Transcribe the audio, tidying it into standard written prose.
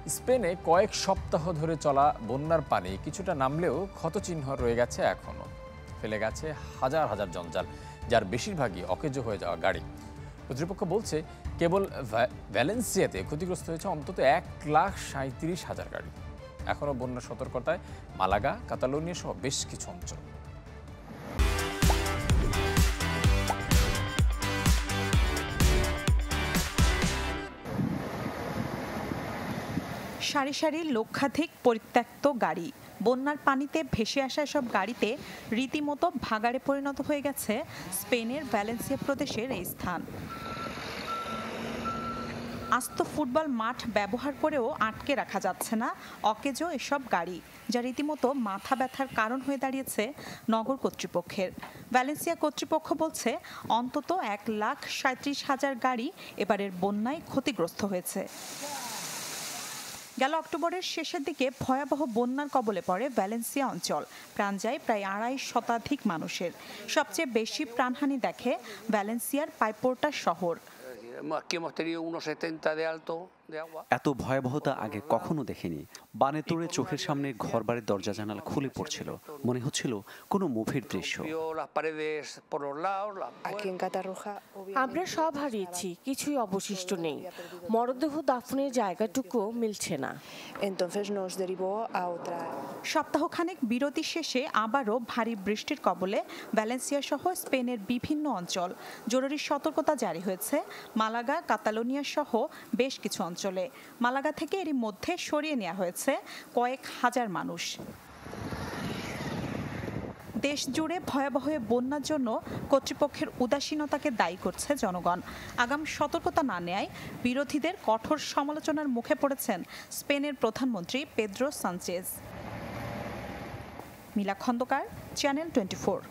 স্পেনে কয়েক সপ্তাহ ধরে চলা বন্যার পানি কিছুটা নামলেও ক্ষতচিহ্ন রয়ে গেছে এখনো। ফেলে গেছে হাজার হাজার জঞ্জাল, যার বেশিরভাগই অকেজো হয়ে যাওয়া গাড়ি। কর্তৃপক্ষ বলছে কেবল ভ্যালেন্সিয়াতে ক্ষতিগ্রস্ত হয়েছে অন্তত 1,37,000 গাড়ি। এখনও বন্যার সতর্কতায় মালাগা, কাতালোনিয়া সহ বেশ কিছু অঞ্চল। সারি সারি লক্ষাধিক পরিত্যক্ত গাড়ি, বন্যার পানিতে ভেসে আসা সব গাড়িতে রীতিমতো ভাগাড়ে পরিণত হয়ে গেছে স্পেনের ভ্যালেন্সিয়া প্রদেশের এই স্থান। আস্ত ফুটবল মাঠ ব্যবহার করেও আটকে রাখা যাচ্ছে না অকেজো এসব গাড়ি, যা রীতিমতো মাথা ব্যথার কারণ হয়ে দাঁড়িয়েছে নগর কর্তৃপক্ষের। ভ্যালেন্সিয়া কর্তৃপক্ষ বলছে অন্তত 1,37,000 গাড়ি এবারের বন্যায় ক্ষতিগ্রস্ত হয়েছে। গেল অক্টোবরের শেষের দিকে ভয়াবহ বন্যার কবলে পড়ে ভ্যালেন্সিয়া অঞ্চল। প্রাণ যায় প্রায় 2.5 শতাধিক মানুষের। সবচেয়ে বেশি প্রাণহানি দেখে ভ্যালেন্সিয়ার পাইপোর্টা শহর। এত ভয়াবহতা আগে কখনো দেখিনি। বানে তোড়ে চোখের সামনে ঘরবাড়ির দরজা জানালা খুলে পড়ছিল, মনে হচ্ছিল কোনো মুভির দৃশ্য। আমরা সব হারিয়েছি, কিছুই অবশিষ্ট নেই। মরদেহ দাফনের জায়গাটুকু মিলছে না। সপ্তাহখানেক বিরতি শেষে আবারও ভারী বৃষ্টির কবলে ভ্যালেন্সিয়া সহ স্পেনের বিভিন্ন অঞ্চল। জরুরি সতর্কতা জারি হয়েছে মালাগা, কাতালোনিয়া সহ বেশ কিছু অঞ্চলে। মালাগা থেকে এরই মধ্যে সরিয়ে নেওয়া হয়েছে কয়েক হাজার মানুষ। দেশ জুড়ে ভয়াবহ বন্যার জন্য কর্তৃপক্ষের উদাসীনতাকে দায়ী করছে জনগণ। আগাম সতর্কতা না নেয়ায় বিরোধীদের কঠোর সমালোচনার মুখে পড়েছেন স্পেনের প্রধানমন্ত্রী পেদ্রো সানচেজ। মিলা খন্দকার, চ্যানেল 24।